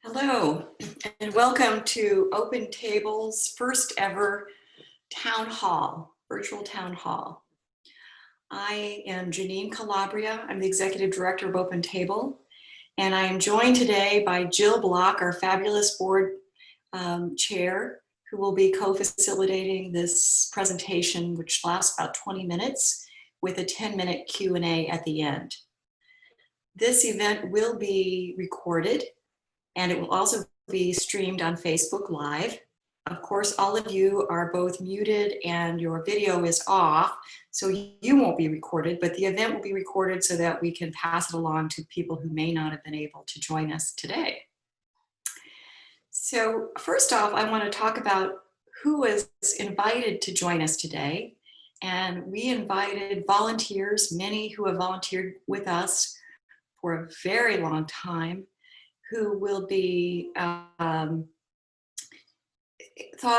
Hello, and welcome to Open Table's first ever town hall, virtual town hall. I am Janine Calabria. I'm the Executive Director of Open Table, and I am joined today by Jill Block, our fabulous board chair, who will be co-facilitating this presentation, which lasts about 20 minutes with a 10-minute Q&A at the end. This event will be recorded, and it will also be streamed on Facebook Live. Of course, all of you are both muted and your video is off, so you won't be recorded, but the event will be recorded so that we can pass it along to people who may not have been able to join us today. So first off, I want to talk about who was invited to join us today. And we invited volunteers, many who have volunteered with us for a very long time, who will be thought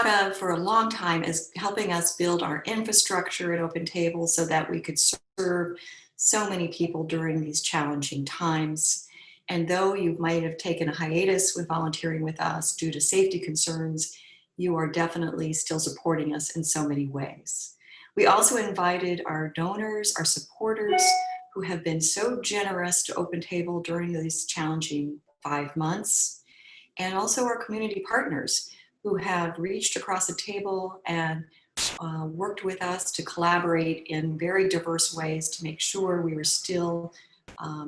of for a long time as helping us build our infrastructure at Open Table so that we could serve so many people during these challenging times. And though you might have taken a hiatus with volunteering with us due to safety concerns, you are definitely still supporting us in so many ways. We also invited our donors, our supporters, who have been so generous to Open Table during these challenging 5 months, and also our community partners who have reached across the table and worked with us to collaborate in very diverse ways to make sure we were still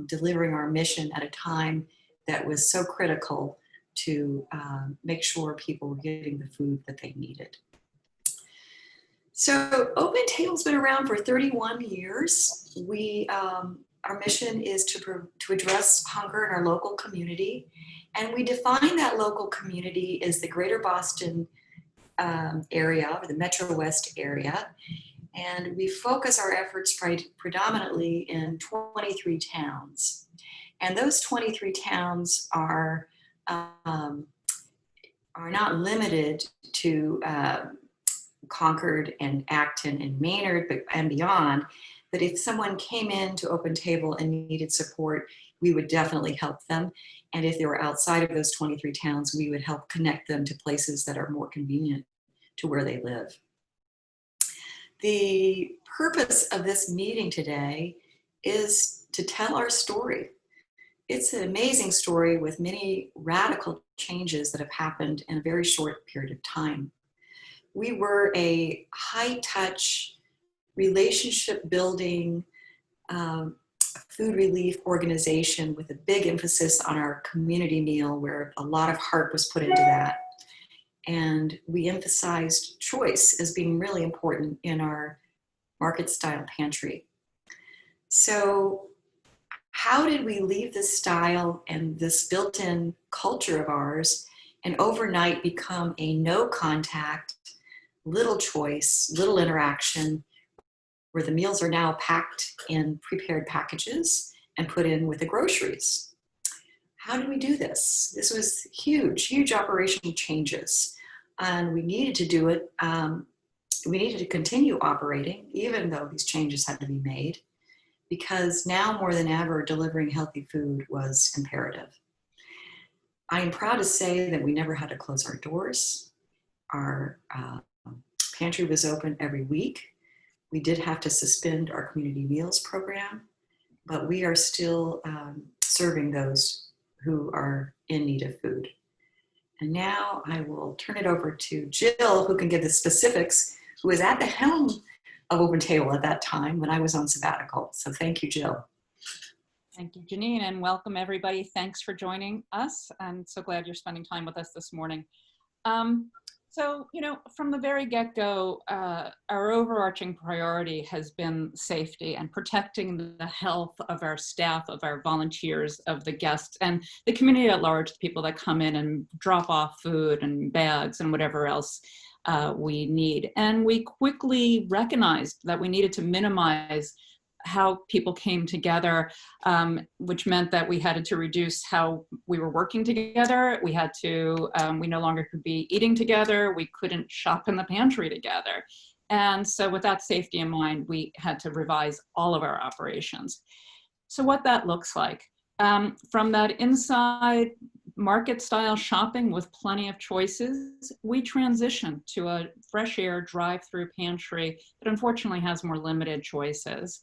delivering our mission at a time that was so critical to make sure people were getting the food that they needed. So Open Table's been around for 31 years. Our mission is to address hunger in our local community. And we define that local community as the greater Boston area, or the Metro West area. And we focus our efforts predominantly in 23 towns. And those 23 towns are not limited to Concord and Acton and Maynard and beyond. But if someone came in to Open Table and needed support, we would definitely help them. And if they were outside of those 23 towns, we would help connect them to places that are more convenient to where they live. The purpose of this meeting today is to tell our story. It's an amazing story with many radical changes that have happened in a very short period of time. We were a high-touch, relationship-building food relief organization with a big emphasis on our community meal, where a lot of heart was put into that. And we emphasized choice as being really important in our market-style pantry. So how did we leave this style and this built-in culture of ours and overnight become a no-contact, little choice, little interaction, where the meals are now packed in prepared packages and put in with the groceries? How did we do this? This was huge, huge operational changes. And we needed to do it. We needed to continue operating, even though these changes had to be made, because now more than ever, delivering healthy food was imperative. I am proud to say that we never had to close our doors. Our pantry was open every week. We did have to suspend our community meals program, but we are still serving those who are in need of food. And now I will turn it over to Jill, who can give the specifics, who was at the helm of Open Table at that time when I was on sabbatical. So thank you, Jill. Thank you, Janine, and welcome everybody. Thanks for joining us. I'm so glad you're spending time with us this morning. So, from the very get-go, our overarching priority has been safety and protecting the health of our staff, of our volunteers, of the guests, and the community at large, the people that come in and drop off food and bags and whatever else we need. And we quickly recognized that we needed to minimize how people came together, which meant that we had to reduce how we were working together. We had to, we no longer could be eating together. We couldn't shop in the pantry together. And so with that safety in mind, we had to revise all of our operations. So what that looks like. From that inside market style shopping with plenty of choices, we transitioned to a fresh air drive-through pantry that unfortunately has more limited choices.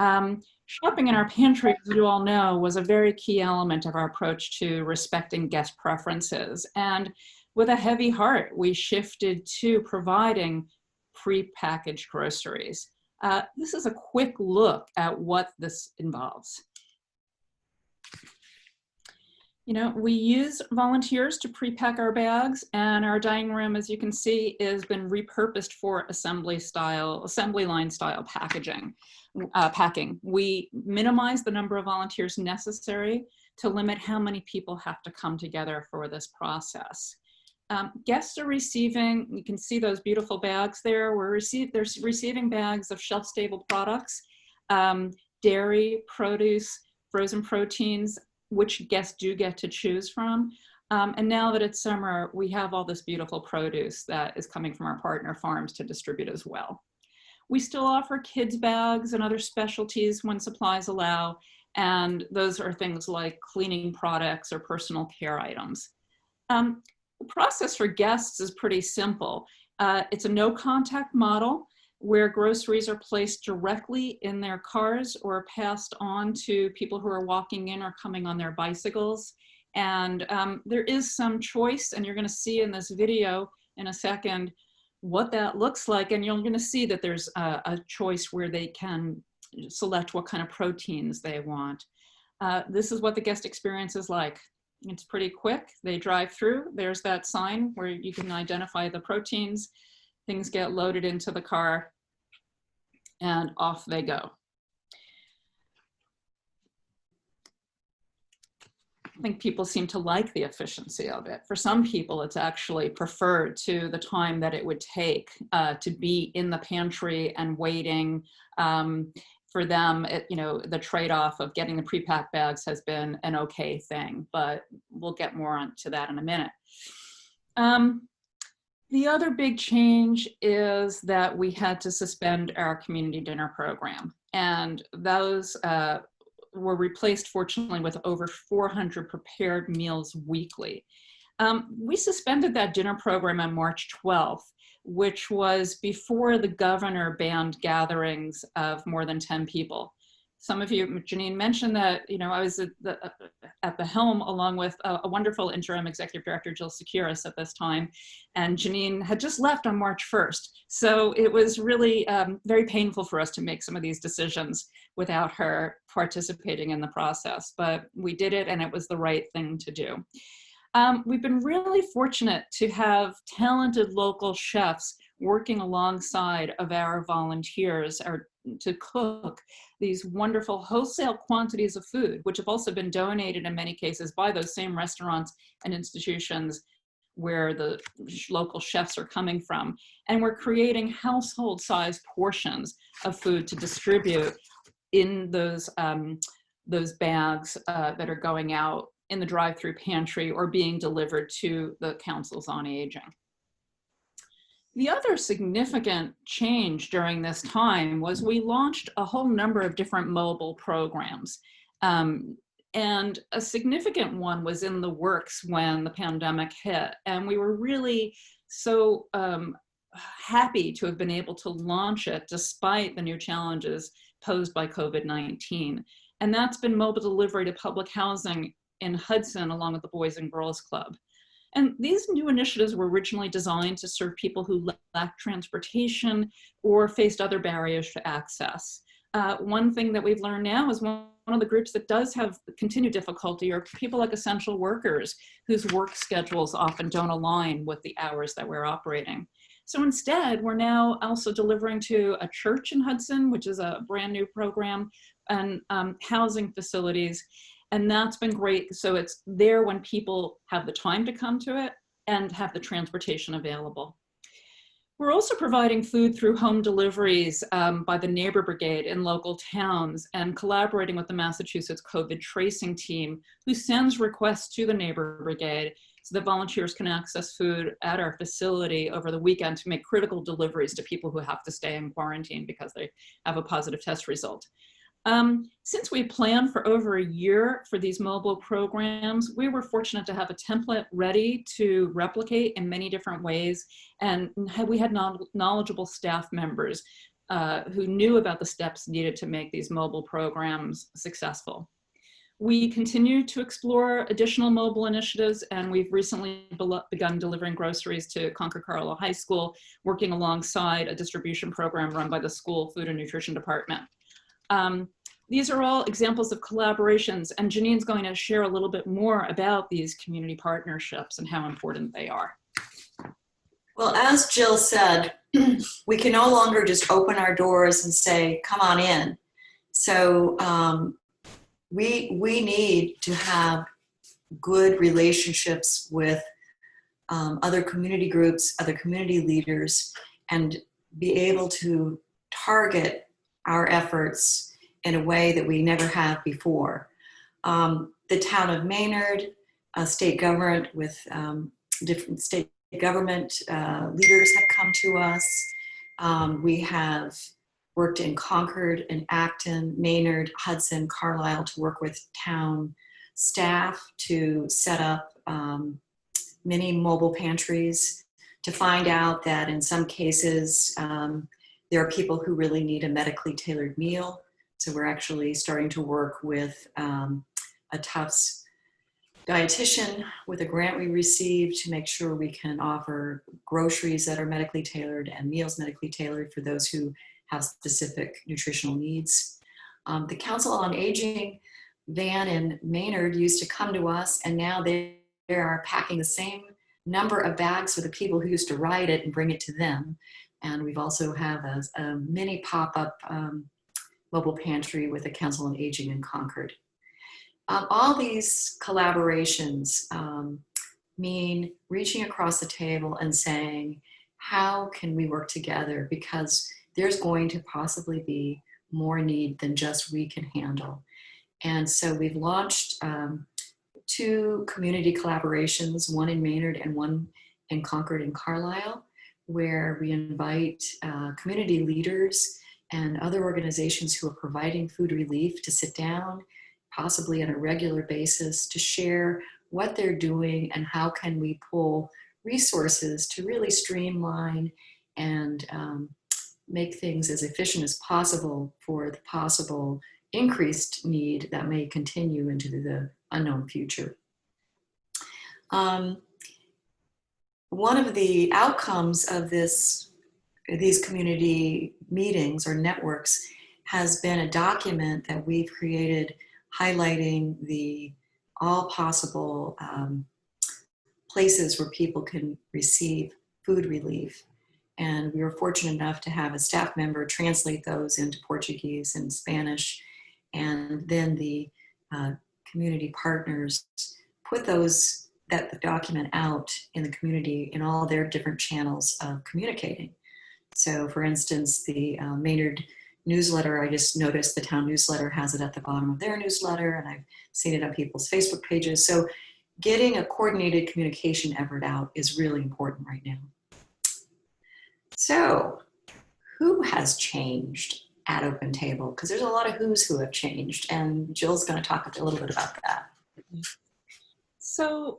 Shopping in our pantry, as you all know, was a very key element of our approach to respecting guest preferences. And with a heavy heart, we shifted to providing pre-packaged groceries. This is a quick look at what this involves. You know, we use volunteers to pre-pack our bags, and our dining room, as you can see, has been repurposed for assembly line style packing. We minimize the number of volunteers necessary to limit how many people have to come together for this process. Guests are receiving, you can see those beautiful bags there. They're receiving bags of shelf-stable products, dairy, produce, frozen proteins, which guests do get to choose from. And now that it's summer, we have all this beautiful produce that is coming from our partner farms to distribute as well. We still offer kids bags and other specialties when supplies allow, and those are things like cleaning products or personal care items. The process for guests is pretty simple. It's a no contact model where groceries are placed directly in their cars or passed on to people who are walking in or coming on their bicycles. And there is some choice, and you're going to see in this video in a second what that looks like. And you're going to see that there's a choice where they can select what kind of proteins they want. This is what the guest experience is like. It's pretty quick. They drive through. There's that sign where you can identify the proteins. Things get loaded into the car and off they go. I think people seem to like the efficiency of it. For some people, it's actually preferred to the time that it would take to be in the pantry and waiting. For them, the trade-off of getting the pre-packed bags has been an okay thing, but we'll get more onto that in a minute. The other big change is that we had to suspend our community dinner program, and those were replaced, fortunately, with over 400 prepared meals weekly. We suspended that dinner program on March 12th, which was before the governor banned gatherings of more than 10 people. Some of you, Janine mentioned that, I was at the helm along with a wonderful interim executive director, Jill Securis, at this time, and Janine had just left on March 1st. So it was really very painful for us to make some of these decisions without her participating in the process, but we did it, and it was the right thing to do. We've been really fortunate to have talented local chefs working alongside of our volunteers to cook these wonderful wholesale quantities of food, which have also been donated in many cases by those same restaurants and institutions where the local chefs are coming from. And we're creating household-sized portions of food to distribute in those bags that are going out in the drive-through pantry or being delivered to the councils on aging. The other significant change during this time was we launched a whole number of different mobile programs. And a significant one was in the works when the pandemic hit. And we were really so happy to have been able to launch it despite the new challenges posed by COVID-19. And that's been mobile delivery to public housing in Hudson, along with the Boys and Girls Club. And these new initiatives were originally designed to serve people who lacked transportation or faced other barriers to access. One thing that we've learned now is one of the groups that does have continued difficulty are people like essential workers whose work schedules often don't align with the hours that we're operating. So instead, we're now also delivering to a church in Hudson, which is a brand new program, and housing facilities. And that's been great. So it's there when people have the time to come to it and have the transportation available. We're also providing food through home deliveries by the Neighbor Brigade in local towns and collaborating with the Massachusetts COVID tracing team, who sends requests to the Neighbor Brigade so that volunteers can access food at our facility over the weekend to make critical deliveries to people who have to stay in quarantine because they have a positive test result. Since we planned for over a year for these mobile programs, we were fortunate to have a template ready to replicate in many different ways. And we had knowledgeable staff members who knew about the steps needed to make these mobile programs successful. We continue to explore additional mobile initiatives, and we've recently begun delivering groceries to Concord Carlisle High School, working alongside a distribution program run by the school food and nutrition department. These are all examples of collaborations, and Janine's going to share a little bit more about these community partnerships and how important they are. Well, as Jill said, we can no longer just open our doors and say, come on in. So we need to have good relationships with other community groups, other community leaders, and be able to target our efforts in a way that we never have before. The town of Maynard, state government with different state government leaders have come to us. We have worked in Concord and Acton, Maynard, Hudson, Carlisle to work with town staff to set up mini mobile pantries, to find out that in some cases there are people who really need a medically tailored meal. So we're actually starting to work with a Tufts dietitian with a grant we received to make sure we can offer groceries that are medically tailored and meals medically tailored for those who have specific nutritional needs. The Council on Aging van in Maynard used to come to us, and now they are packing the same number of bags for the people who used to ride it and bring it to them. And we've also have a mini pop-up mobile pantry with the Council on Aging in Concord. All these collaborations mean reaching across the table and saying, how can we work together? Because there's going to possibly be more need than just we can handle. And so we've launched 2 community collaborations, one in Maynard and one in Concord and Carlisle, where we invite community leaders and other organizations who are providing food relief to sit down, possibly on a regular basis, to share what they're doing and how can we pull resources to really streamline and make things as efficient as possible for the possible increased need that may continue into the unknown future. One of the outcomes of these community meetings or networks has been a document that we've created highlighting all possible places where people can receive food relief. And we were fortunate enough to have a staff member translate those into Portuguese and Spanish. And then the community partners put that document out in the community in all their different channels of communicating. So for instance, the Maynard newsletter, I just noticed the town newsletter has it at the bottom of their newsletter, and I've seen it on people's Facebook pages. So getting a coordinated communication effort out is really important right now. So who has changed at Open Table? Because there's a lot of who's who have changed, and Jill's going to talk a little bit about that. So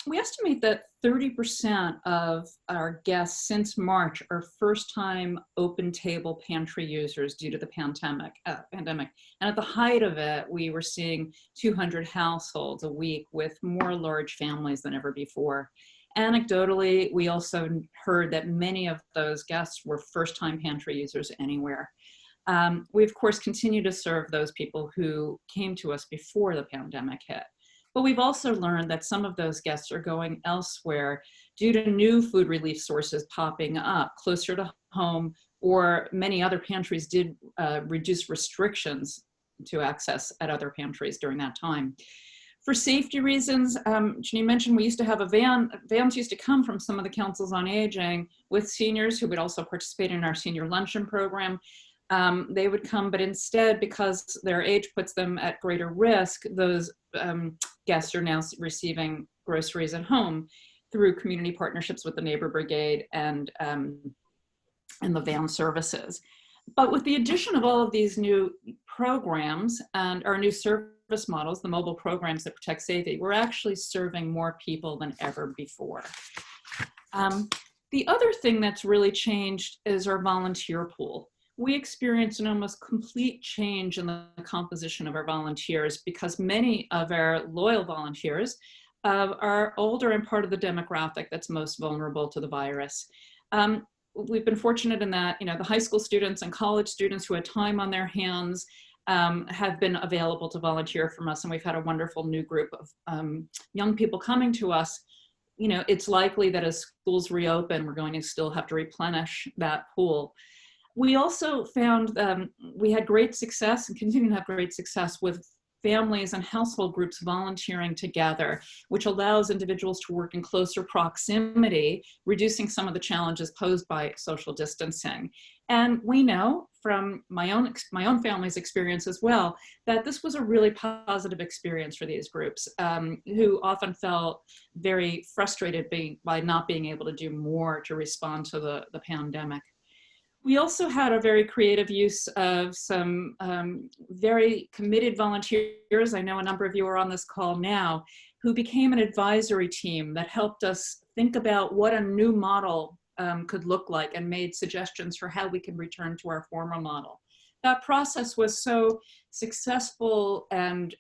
we estimate that 30% of our guests since March are first-time Open Table pantry users due to the pandemic. And at the height of it, we were seeing 200 households a week with more large families than ever before. Anecdotally, we also heard that many of those guests were first-time pantry users anywhere. We, of course, continue to serve those people who came to us before the pandemic hit. But we've also learned that some of those guests are going elsewhere due to new food relief sources popping up closer to home, or many other pantries did reduce restrictions to access at other pantries during that time. For safety reasons, Janine mentioned we used to have a van. Vans used to come from some of the councils on aging with seniors who would also participate in our senior luncheon program. They would come, but instead, because their age puts them at greater risk, those guests are now receiving groceries at home through community partnerships with the Neighbor Brigade and the van services. But with the addition of all of these new programs and our new service models, the mobile programs that protect safety, we're actually serving more people than ever before. The other thing that's really changed is our volunteer pool. We experienced an almost complete change in the composition of our volunteers because many of our loyal volunteers are older and part of the demographic that's most vulnerable to the virus. We've been fortunate in that, the high school students and college students who had time on their hands have been available to volunteer from us, and we've had a wonderful new group of young people coming to us. It's likely that as schools reopen, we're going to still have to replenish that pool. We also found we had great success and continue to have great success with families and household groups volunteering together, which allows individuals to work in closer proximity, reducing some of the challenges posed by social distancing. And we know from my own family's experience as well, that this was a really positive experience for these groups who often felt very frustrated by not being able to do more to respond to the pandemic. We also had a very creative use of some very committed volunteers. I know a number of you are on this call now, who became an advisory team that helped us think about what a new model could look like and made suggestions for how we can return to our former model. That process was so successful and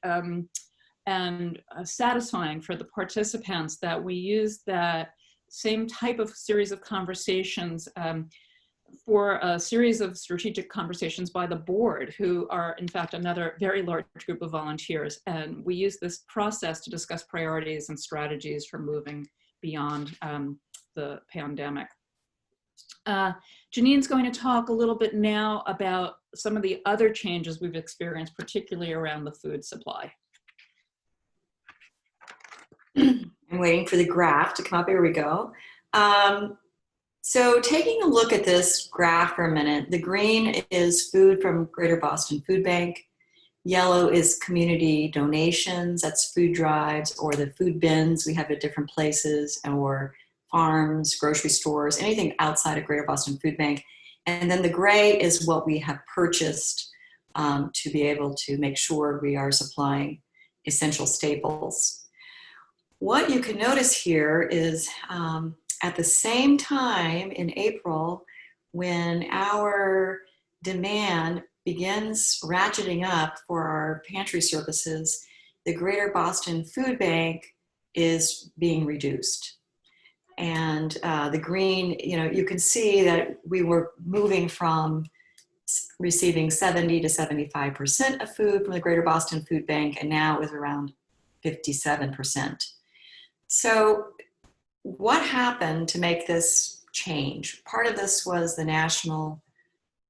satisfying for the participants that we used that same type of series of conversations for a series of strategic conversations by the board, who are in fact another very large group of volunteers. And we use this process to discuss priorities and strategies for moving beyond the pandemic. Janine's going to talk a little bit now about some of the other changes we've experienced, particularly around the food supply. I'm waiting for the graph to come up. Here we go. So taking a look at this graph for a minute, the green is food from Greater Boston Food Bank. Yellow is community donations, that's food drives or the food bins we have at different places, or farms, grocery stores, anything outside of Greater Boston Food Bank. And then the gray is what we have purchased to be able to make sure we are supplying essential staples. What you can notice here is at the same time in April, when our demand begins ratcheting up for our pantry services, the Greater Boston Food Bank is being reduced. And the green, you can see that we were moving from receiving 70 to 75% of food from the Greater Boston Food Bank, and now is around 57%. So what happened to make this change? Part of this was the national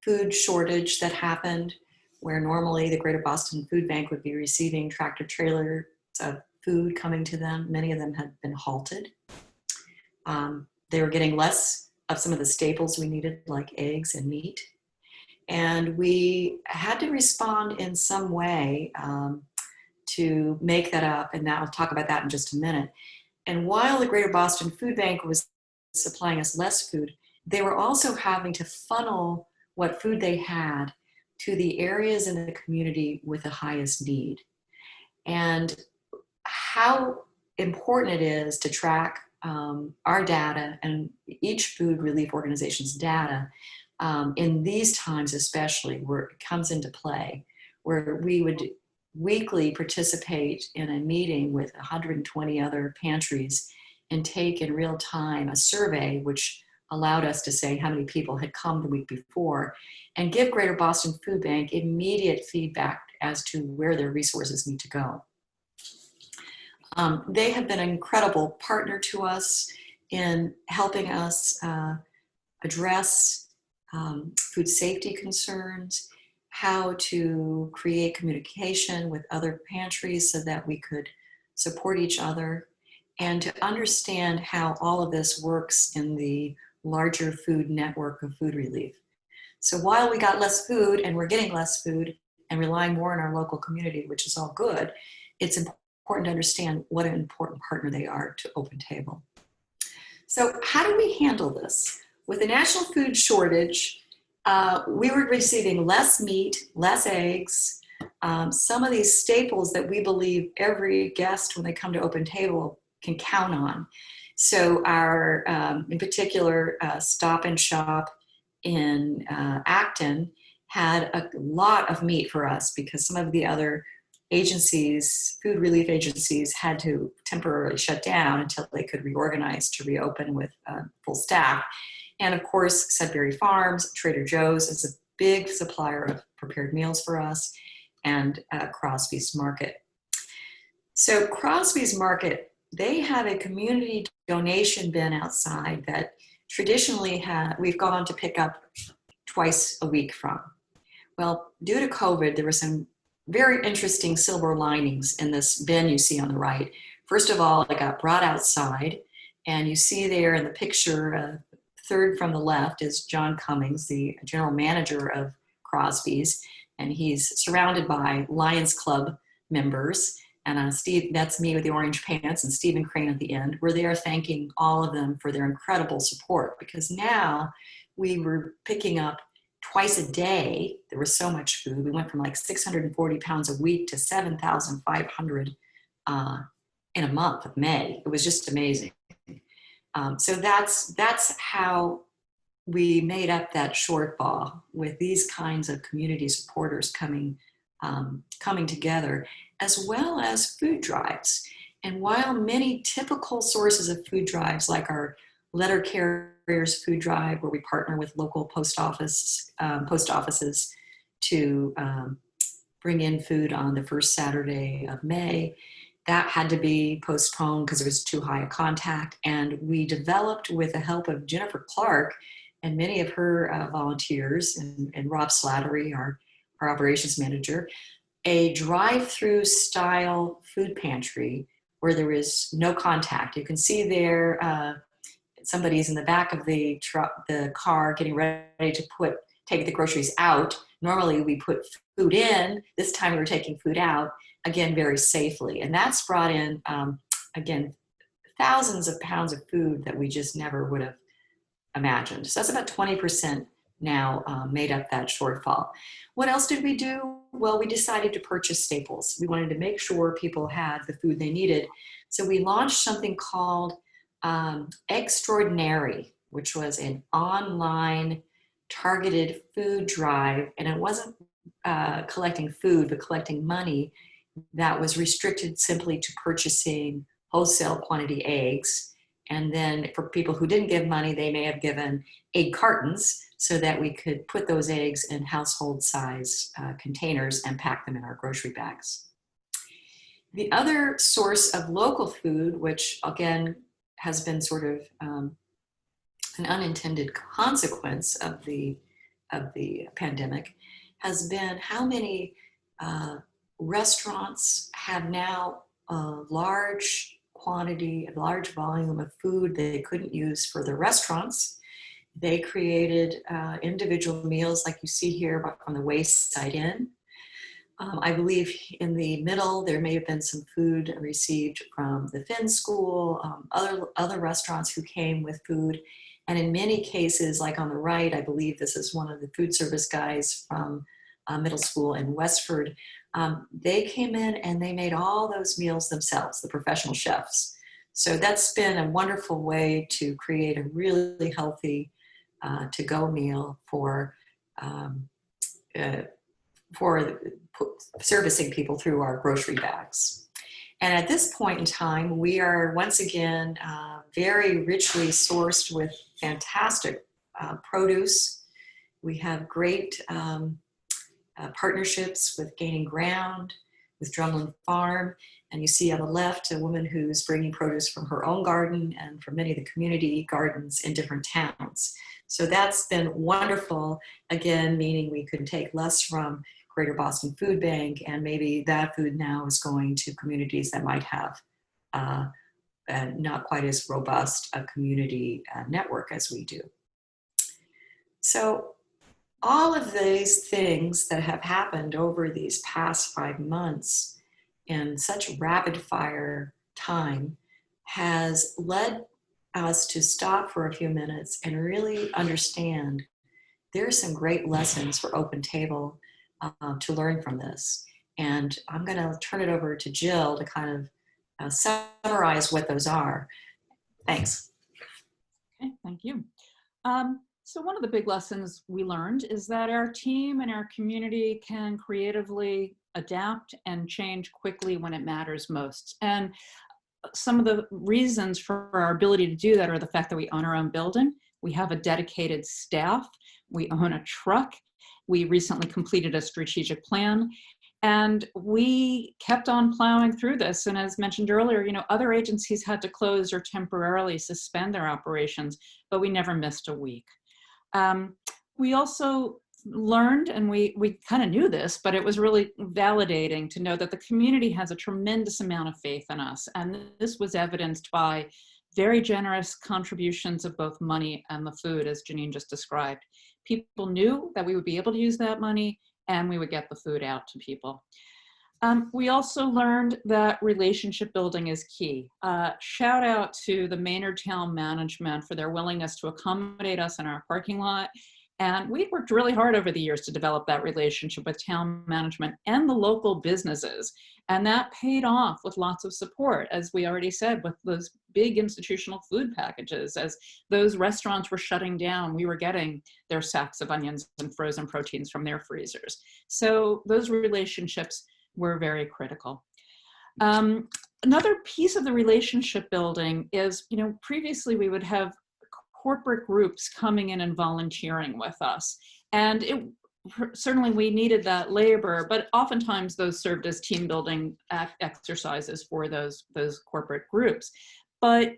food shortage that happened, where normally the Greater Boston Food Bank would be receiving tractor trailers of food coming to them. Many of them had been halted. They were getting less of some of the staples we needed, like eggs and meat. And we had to respond in some way to make that up, and I'll talk about that in just a minute. And while the Greater Boston Food Bank was supplying us less food, they were also having to funnel what food they had to the areas in the community with the highest need. And how important it is to track our data and each food relief organization's data in these times, especially where it comes into play, where we would weekly participate in a meeting with 120 other pantries and take in real time a survey which allowed us to say how many people had come the week before and give Greater Boston Food Bank immediate feedback as to where their resources need to go. They have been an incredible partner to us in helping us address food safety concerns, how to create communication with other pantries so that we could support each other, and to understand how all of this works in the larger food network of food relief. So while we got less food and we're getting less food and relying more on our local community, which is all good, it's important to understand what an important partner they are to Open Table. So how do we handle this? With the national food shortage, We were receiving less meat, less eggs, some of these staples that we believe every guest when they come to Open Table can count on. So our, in particular, Stop and Shop in Acton had a lot of meat for us because some of the other agencies, food relief agencies, had to temporarily shut down until they could reorganize to reopen with full staff. And of course, Sudbury Farms, Trader Joe's is a big supplier of prepared meals for us, and Crosby's Market. So Crosby's Market, they have a community donation bin outside that traditionally we've gone to pick up twice a week from. Well, due to COVID, there were some very interesting silver linings in this bin you see on the right. First of all, it got brought outside, and you see there in the picture, third from the left is John Cummings, the general manager of Crosby's, and he's surrounded by Lions Club members. And Steve, that's me with the orange pants, and Stephen Crane at the end. We're there thanking all of them for their incredible support, because now we were picking up twice a day. There was so much food. We went from like 640 pounds a week to 7,500 in a month of May. It was just amazing. So that's how we made up that shortfall, with these kinds of community supporters coming together, as well as food drives. And while many typical sources of food drives, like our letter carriers food drive, where we partner with local post offices to bring in food on the first Saturday of May, that had to be postponed because it was too high a contact. And we developed, with the help of Jennifer Clark and many of her volunteers, and Rob Slattery, our operations manager, a drive-through style food pantry where there is no contact. You can see there, somebody's in the back of the car getting ready to take the groceries out. Normally we put food in. This time we were taking food out, again, very safely. And that's brought in, again, thousands of pounds of food that we just never would have imagined. So that's about 20% now made up that shortfall. What else did we do? Well, we decided to purchase staples. We wanted to make sure people had the food they needed. So we launched something called Extraordinary, which was an online targeted food drive. And it wasn't collecting food, but collecting money that was restricted simply to purchasing wholesale quantity eggs. And then for people who didn't give money, they may have given egg cartons so that we could put those eggs in household size containers and pack them in our grocery bags. The other source of local food, which again has been sort of an unintended consequence of the pandemic, has been how many restaurants have now a large quantity, a large volume of food they couldn't use for their restaurants. They created individual meals like you see here, but from the wayside in. I believe in the middle, there may have been some food received from the Finn School, other restaurants who came with food. And in many cases, like on the right, I believe this is one of the food service guys from middle school in Westford. They came in and they made all those meals themselves, the professional chefs. So that's been a wonderful way to create a really healthy to-go meal for servicing people through our grocery bags. And at this point in time, we are once again very richly sourced with fantastic produce. We have great partnerships with Gaining Ground, with Drumlin Farm, and you see on the left a woman who's bringing produce from her own garden and from many of the community gardens in different towns. So that's been wonderful, again, meaning we could take less from Greater Boston Food Bank, and maybe that food now is going to communities that might have not quite as robust a community network as we do. So all of these things that have happened over these past 5 months in such rapid fire time has led us to stop for a few minutes and really understand there are some great lessons for Open Table to learn from this. And I'm going to turn it over to Jill to kind of summarize what those are. Thanks. Okay, thank you. So one of the big lessons we learned is that our team and our community can creatively adapt and change quickly when it matters most. And some of the reasons for our ability to do that are the fact that we own our own building, we have a dedicated staff, we own a truck, we recently completed a strategic plan, and we kept on plowing through this. And as mentioned earlier, other agencies had to close or temporarily suspend their operations, but we never missed a week. We also learned, and we kind of knew this, but it was really validating to know that the community has a tremendous amount of faith in us. And this was evidenced by very generous contributions of both money and the food, as Janine just described. People knew that we would be able to use that money and we would get the food out to people. We also learned that relationship building is key. Shout out to the Maynard Town management for their willingness to accommodate us in our parking lot. And we worked really hard over the years to develop that relationship with town management and the local businesses. And that paid off with lots of support, as we already said, with those big institutional food packages. As those restaurants were shutting down, we were getting their sacks of onions and frozen proteins from their freezers. So those relationships were very critical. Another piece of the relationship building is, previously we would have corporate groups coming in and volunteering with us. And certainly we needed that labor, but oftentimes those served as team building exercises for those corporate groups. But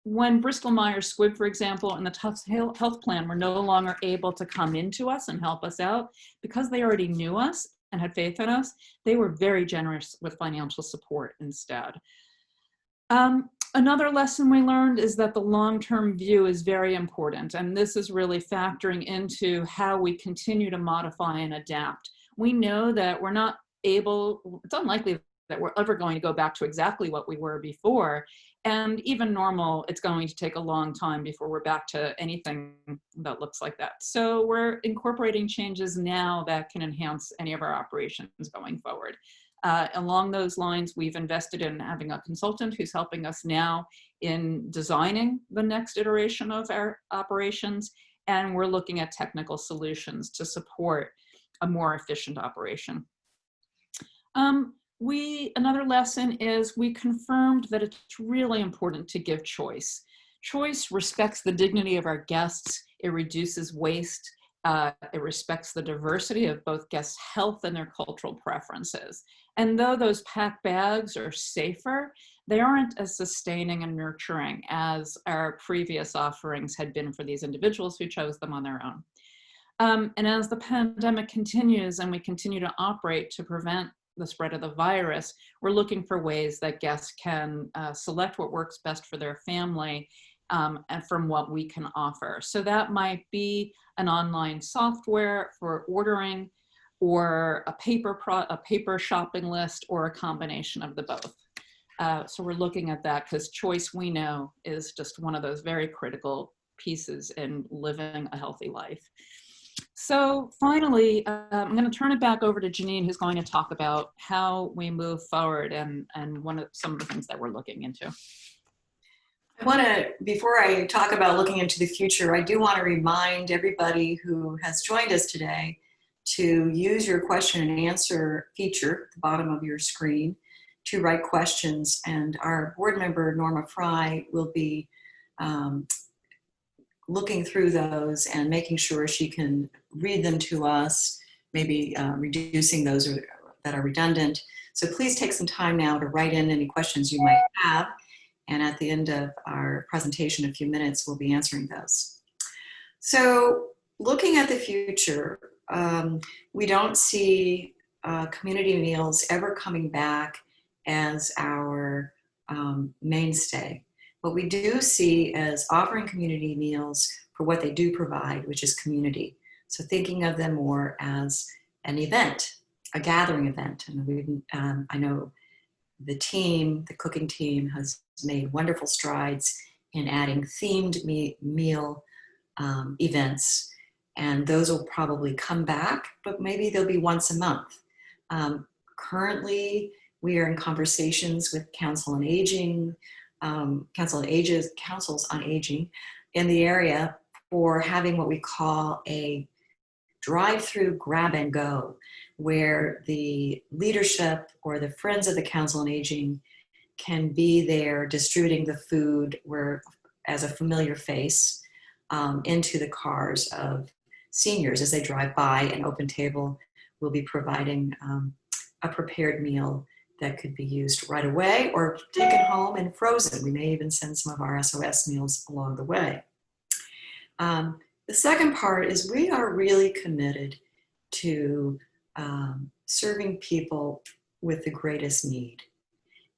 when Bristol Myers Squibb, for example, and the Tufts Health Plan were no longer able to come into us and help us out, because they already knew us and had faith in us, they were very generous with financial support instead. Another lesson we learned is that the long-term view is very important, and this is really factoring into how we continue to modify and adapt. We know that we're not able, it's unlikely that we're ever going to go back to exactly what we were before, and even normal, it's going to take a long time before we're back to anything that looks like that. So we're incorporating changes now that can enhance any of our operations going forward. Along those lines, we've invested in having a consultant who's helping us now in designing the next iteration of our operations, and we're looking at technical solutions to support a more efficient operation. Another lesson is we confirmed that it's really important to give choice. Choice respects the dignity of our guests, it reduces waste, it respects the diversity of both guests' health and their cultural preferences. And though those packed bags are safer, they aren't as sustaining and nurturing as our previous offerings had been for these individuals who chose them on their own. And as the pandemic continues and we continue to operate to prevent the spread of the virus, we're looking for ways that guests can select what works best for their family and from what we can offer. So that might be an online software for ordering, or a paper shopping list, or a combination of the both. So we're looking at that because choice, we know, is just one of those very critical pieces in living a healthy life. So finally, I'm going to turn it back over to Janine, who's going to talk about how we move forward and some of the things that we're looking into. I want to, before I talk about looking into the future, I do want to remind everybody who has joined us today to use your question and answer feature at the bottom of your screen to write questions. And our board member, Norma Fry, will be looking through those and making sure she can read them to us, maybe reducing those that are redundant. So please take some time now to write in any questions you might have. And at the end of our presentation, a few minutes, we'll be answering those. So looking at the future, we don't see community meals ever coming back as our mainstay. What we do see is offering community meals for what they do provide, which is community. So thinking of them more as an event, a gathering event. And I know the cooking team has made wonderful strides in adding themed meal events And those will probably come back, but maybe they'll be once a month. Currently, we are in conversations with Council on Aging, councils on aging in the area for having what we call a drive-through grab and go, where the leadership or the friends of the Council on Aging can be there distributing the food where, as a familiar face, into the cars of seniors as they drive by. An open table will be providing a prepared meal that could be used right away or taken home and frozen. We may even send some of our SOS meals along the way. The second part is we are really committed to serving people with the greatest need.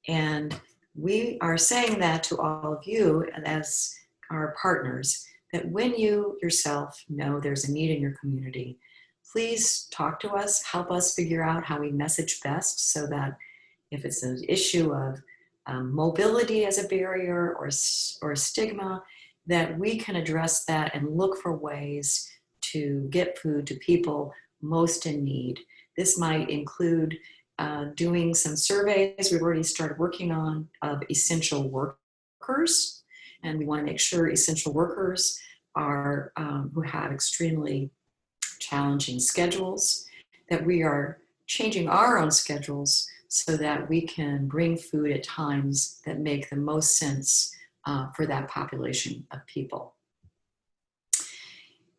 And we are saying that to all of you as our partners, that when you yourself know there's a need in your community, please talk to us, help us figure out how we message best so that if it's an issue of mobility as a barrier or stigma, that we can address that and look for ways to get food to people most in need. This might include doing some surveys we've already started working on of essential workers, and we want to make sure essential workers are who have extremely challenging schedules, that we are changing our own schedules so that we can bring food at times that make the most sense for that population of people.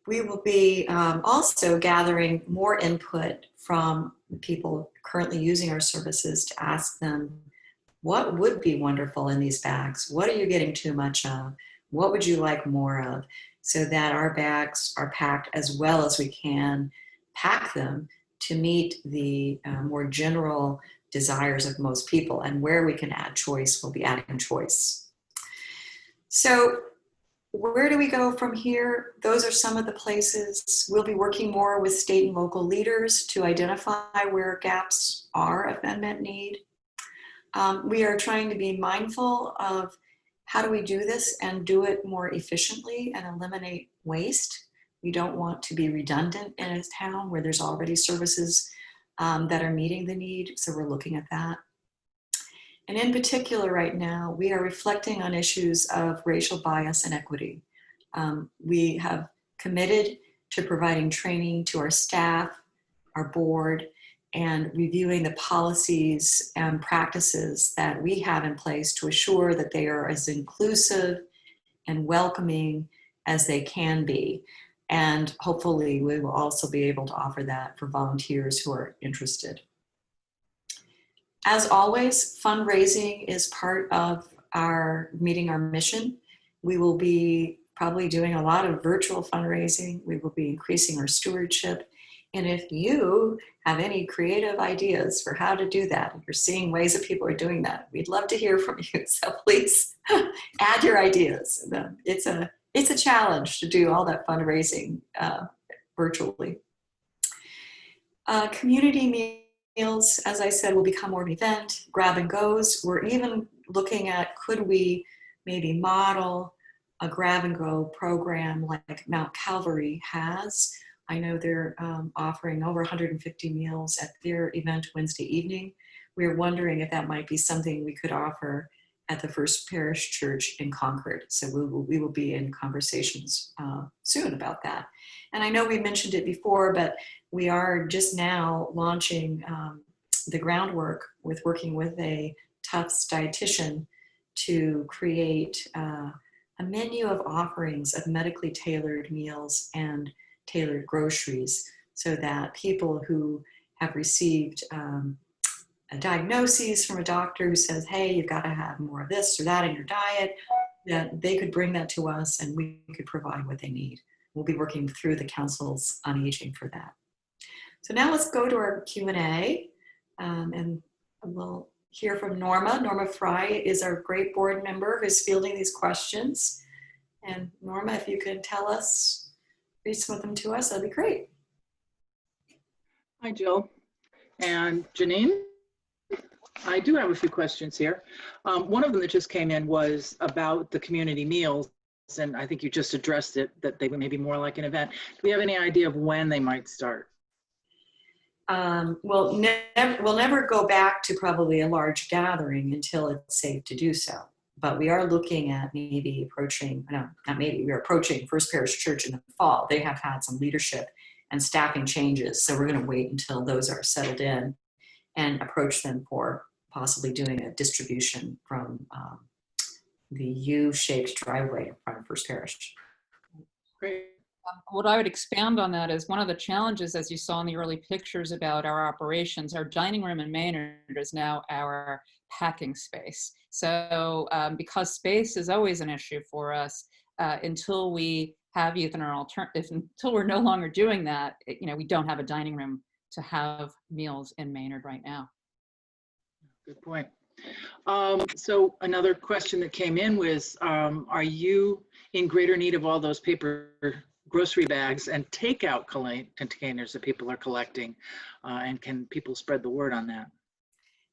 We will be also gathering more input from people currently using our services to ask them, what would be wonderful in these bags? What are you getting too much of? What would you like more of? So that our bags are packed as well as we can pack them to meet the more general desires of most people. And where we can add choice, we'll be adding choice. So where do we go from here? Those are some of the places. We'll be working more with state and local leaders to identify where gaps are of unmet need. We are trying to be mindful of how do we do this and do it more efficiently and eliminate waste. We don't want to be redundant in a town where there's already services that are meeting the need, so we're looking at that. And in particular right now, we are reflecting on issues of racial bias and equity. We have committed to providing training to our staff, our board, and reviewing the policies and practices that we have in place to assure that they are as inclusive and welcoming as they can be. And hopefully we will also be able to offer that for volunteers who are interested. As always, fundraising is part of our meeting our mission. We will be probably doing a lot of virtual fundraising. We will be increasing our stewardship. And if you have any creative ideas for how to do that, if you're seeing ways that people are doing that, we'd love to hear from you. So please add your ideas. It's a challenge to do all that fundraising virtually. Community meals, as I said, will become more of an event. Grab and goes. We're even looking at, could we maybe model a grab and go program like Mount Calvary has. I know they're offering over 150 meals at their event Wednesday evening. We're wondering if that might be something we could offer at the First Parish Church in Concord. So we will be in conversations soon about that. And I know we mentioned it before, but we are just now launching the groundwork with working with a Tufts dietitian to create a menu of offerings of medically tailored meals and tailored groceries so that people who have received a diagnosis from a doctor who says, hey, you've got to have more of this or that in your diet, that they could bring that to us and we could provide what they need. We'll be working through the councils on aging for that. So now let's go to our Q&A and we'll hear from Norma. Norma Fry is our great board member who's fielding these questions. And Norma, if you could tell us, read some of them to us, that'd be great. Hi, Jill and Janine. I do have a few questions here. One of them that just came in was about the community meals. and I think you just addressed it, that they may be more like an event. Do we have any idea of when they might start? We'll never go back to probably a large gathering until it's safe to do so. But we are looking at maybe approaching, no, not maybe, we're approaching First Parish Church in the fall. They have had some leadership and staffing changes. So we're going to wait until those are settled in and approach them for possibly doing a distribution from the U-shaped driveway in front of First Parish. Great. What I would expand on that is one of the challenges, as you saw in the early pictures about our operations, our dining room in Maynard is now our packing space. So because space is always an issue for us, until we have youth in our alternative, until we're no longer doing that, we don't have a dining room to have meals in Maynard right now. Good point. So another question that came in was, are you in greater need of all those paper grocery bags and takeout containers that people are collecting? And can people spread the word on that?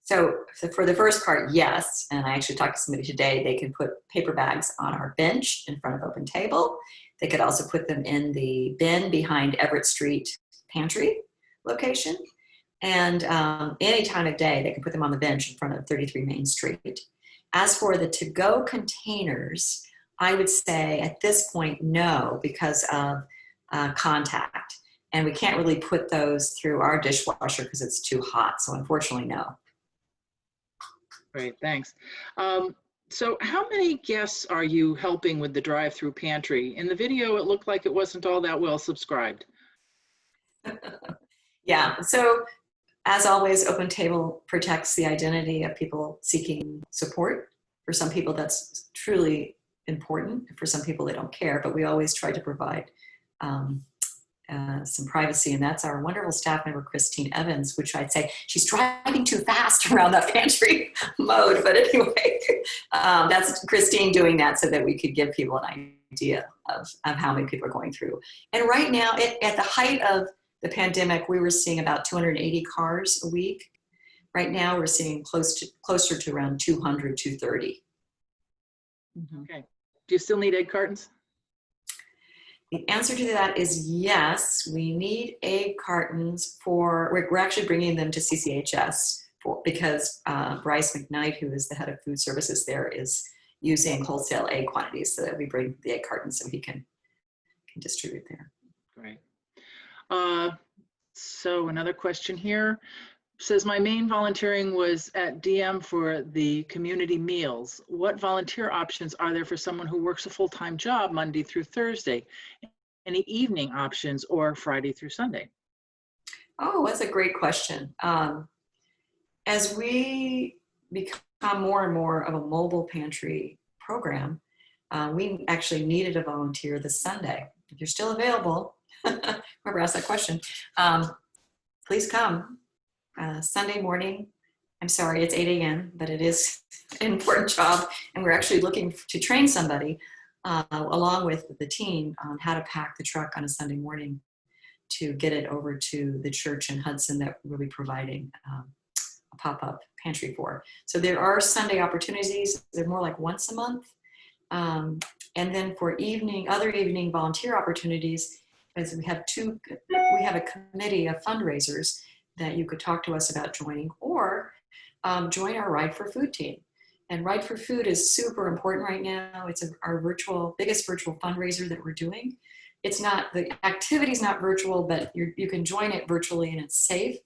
So for the first part, yes. And I actually talked to somebody today. They can put paper bags on our bench in front of Open Table. They could also put them in the bin behind Everett Street Pantry location. And any time of day, they can put them on the bench in front of 33 Main Street. As for the to-go containers, I would say at this point, no, because of contact. And we can't really put those through our dishwasher because it's too hot. So unfortunately, no. Great, thanks. So how many guests are you helping with the drive-through pantry? In the video, it looked like it wasn't all that well subscribed. Yeah, so as always, Open Table protects the identity of people seeking support. For some people, that's truly important. For some people, they don't care, but we always try to provide some privacy, and that's our wonderful staff member, Christine Evans, which I'd say she's driving too fast around that pantry mode, but anyway, that's Christine doing that so that we could give people an idea of how many people are going through. And right now, at the height of the pandemic, we were seeing about 280 cars a week. Right now, we're seeing closer to around 200, 230. Mm-hmm. Okay. Do you still need egg cartons? The answer to that is yes. We need egg cartons we're actually bringing them to CCHS because Bryce McKnight, who is the head of food services there, is using wholesale egg quantities so that we bring the egg cartons so he can distribute there. Great. So another question here says, my main volunteering was at DM for the community meals. What volunteer options are there for someone who works a full-time job Monday through Thursday? Any evening options or Friday through Sunday? Oh, that's a great question. As we become more and more of a mobile pantry program, we actually needed a volunteer this Sunday. If you're still available, whoever asked that question, please come. Sunday morning, I'm sorry, it's 8 a.m., but it is an important job. And we're actually looking to train somebody along with the team on how to pack the truck on a Sunday morning to get it over to the church in Hudson that we'll be providing a pop-up pantry for. So there are Sunday opportunities. They're more like once a month. And then for other evening volunteer opportunities, as we have a committee of fundraisers that you could talk to us about joining, or join our Ride for Food team. And Ride for Food is super important right now. It's our biggest virtual fundraiser that we're doing. The activity's not virtual, but you can join it virtually and it's safe.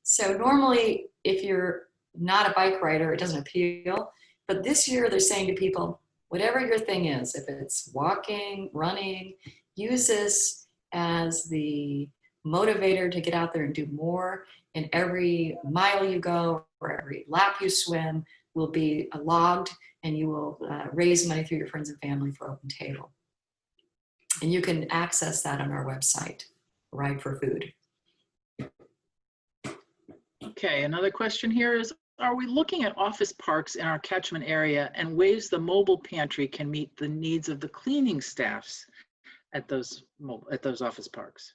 So normally, if you're not a bike rider, it doesn't appeal. But this year they're saying to people, whatever your thing is, if it's walking, running, use this as the motivator to get out there and do more. And every mile you go or every lap you swim will be logged, and you will raise money through your friends and family for Open Table. And you can access that on our website, Ride for Food. Okay, another question here is, are we looking at office parks in our catchment area and ways the mobile pantry can meet the needs of the cleaning staffs at those office parks?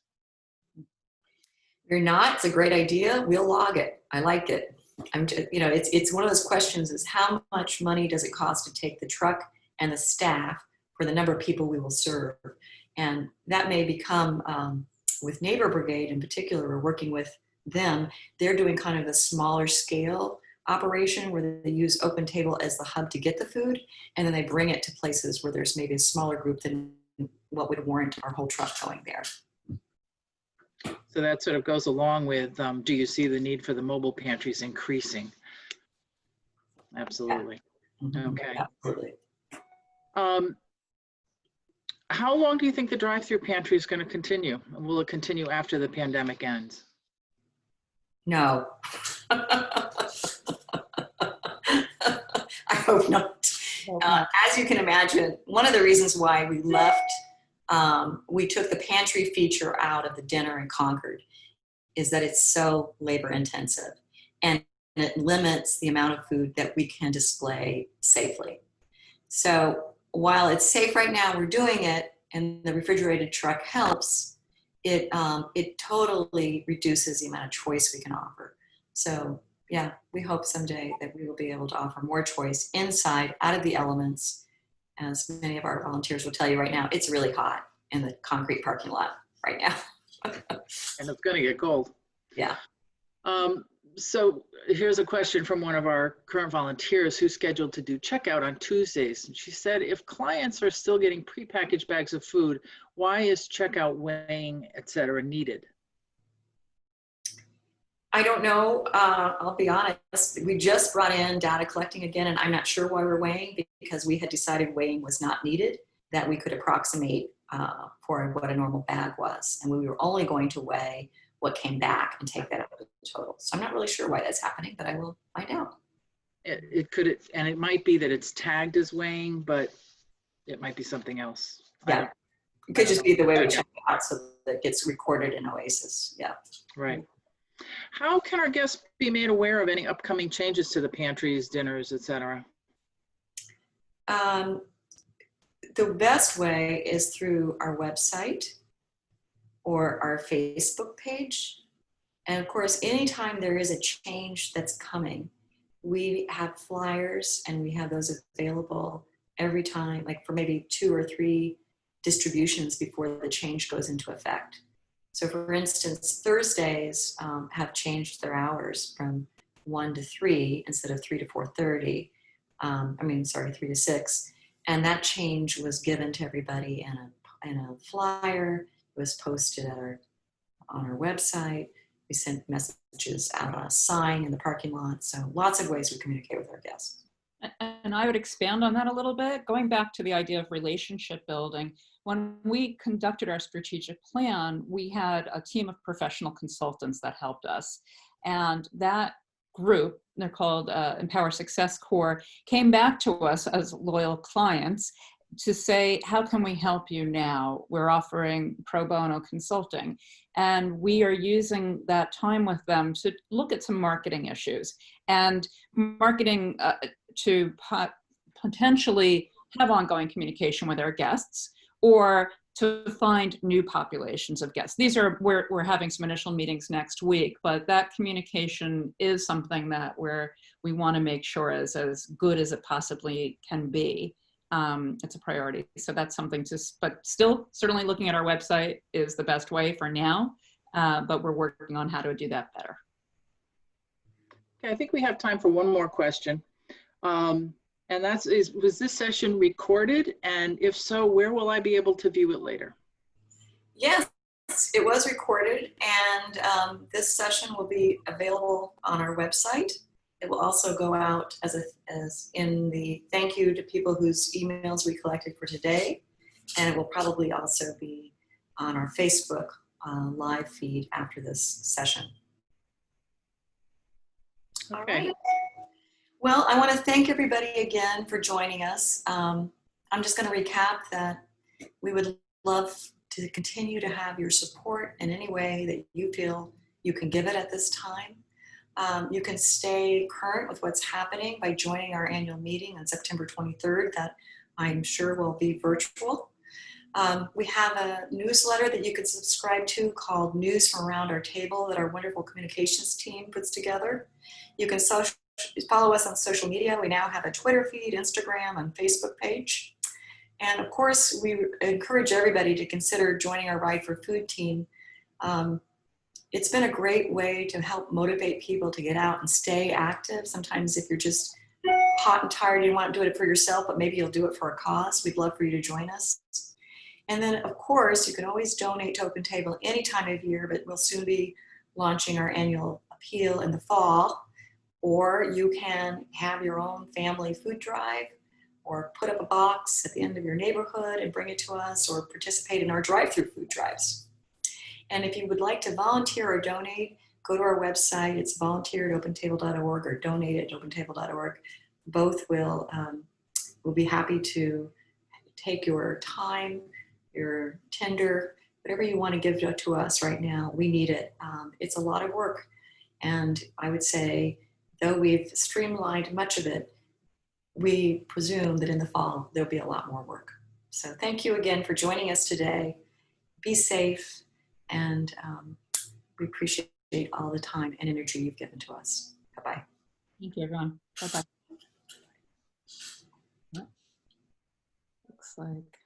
You're not, it's a great idea. We'll log it. I like it. It's one of those questions is how much money does it cost to take the truck and the staff for the number of people we will serve. And that may become, with Neighbor Brigade in particular, we're working with them. They're doing kind of a smaller scale operation where they use Open Table as the hub to get the food, and then they bring it to places where there's maybe a smaller group than what would warrant our whole truck going there. So that sort of goes along with, do you see the need for the mobile pantries increasing? Absolutely. Okay. Absolutely. How long do you think the drive-through pantry is going to continue? Will it continue after the pandemic ends? No. I hope not. As you can imagine, one of the reasons why we left, we took the pantry feature out of the dinner in Concord, is that it's so labor intensive and it limits the amount of food that we can display safely. So while it's safe right now, we're doing it, and the refrigerated truck helps, it totally reduces the amount of choice we can offer. So yeah, we hope someday that we will be able to offer more choice inside, out of the elements. As many of our volunteers will tell you right now, it's really hot in the concrete parking lot right now. And it's going to get cold. Yeah. So here's a question from one of our current volunteers who's scheduled to do checkout on Tuesdays. And she said, if clients are still getting prepackaged bags of food, why is checkout, weighing, et cetera, needed? I don't know. I'll be honest. We just brought in data collecting again, and I'm not sure why we're weighing, because we had decided weighing was not needed, that we could approximate for what a normal bag was. And we were only going to weigh what came back and take that up to the total. So I'm not really sure why that's happening, but I will find out. It could, and it might be that it's tagged as weighing, but it might be something else. Yeah, it could just be the way we check it out so that it gets recorded in Oasis. Yeah. Right. How can our guests be made aware of any upcoming changes to the pantries, dinners, et cetera? The best way is through our website or our Facebook page. And of course, anytime there is a change that's coming, we have flyers and we have those available every time, like for maybe 2 or 3 distributions before the change goes into effect. So for instance, Thursdays have changed their hours from 1 to 3 instead of 3 to 4:30. 3 to 6. And that change was given to everybody in a flyer. It was posted on our website. We sent messages out on a sign in the parking lot. So lots of ways we communicate with our guests. And I would expand on that a little bit, going back to the idea of relationship building. When we conducted our strategic plan, we had a team of professional consultants that helped us. And that group, they're called Empower Success Corps, came back to us as loyal clients to say, how can we help you now? We're offering pro bono consulting. And we are using that time with them to look at some marketing issues and marketing to potentially have ongoing communication with our guests, or to find new populations of guests. We're having some initial meetings next week, but that communication is something that we want to make sure is as good as it possibly can be. It's a priority. So that's something but still certainly looking at our website is the best way for now, but we're working on how to do that better. Okay, I think we have time for one more question. And was this session recorded? And if so, where will I be able to view it later? Yes, it was recorded, and this session will be available on our website. It will also go out as in the thank you to people whose emails we collected for today. And it will probably also be on our Facebook live feed after this session. Okay. All right. Well, I want to thank everybody again for joining us. I'm just going to recap that we would love to continue to have your support in any way that you feel you can give it at this time. You can stay current with what's happening by joining our annual meeting on September 23rd, that I'm sure will be virtual. We have a newsletter that you can subscribe to called News from Around Our Table that our wonderful communications team puts together. You can follow us on social media. We now have a Twitter feed, Instagram, and Facebook page. And of course, we encourage everybody to consider joining our Ride for Food team. It's been a great way to help motivate people to get out and stay active. Sometimes if you're just hot and tired, you want to do it for yourself, but maybe you'll do it for a cause. We'd love for you to join us. And then, of course, you can always donate to Open Table any time of year, but we'll soon be launching our annual appeal in the fall. Or you can have your own family food drive, or put up a box at the end of your neighborhood and bring it to us, or participate in our drive-through food drives. And if you would like to volunteer or donate, go to our website. It's volunteer@opentable.org or donate at opentable.org. Both will be happy to take your time, your tender, whatever you want to give to us right now. We need it. It's a lot of work. And I would say, though we've streamlined much of it, we presume that in the fall, there'll be a lot more work. So thank you again for joining us today. Be safe, and we appreciate all the time and energy you've given to us. Bye-bye. Thank you, everyone. Bye-bye. Looks like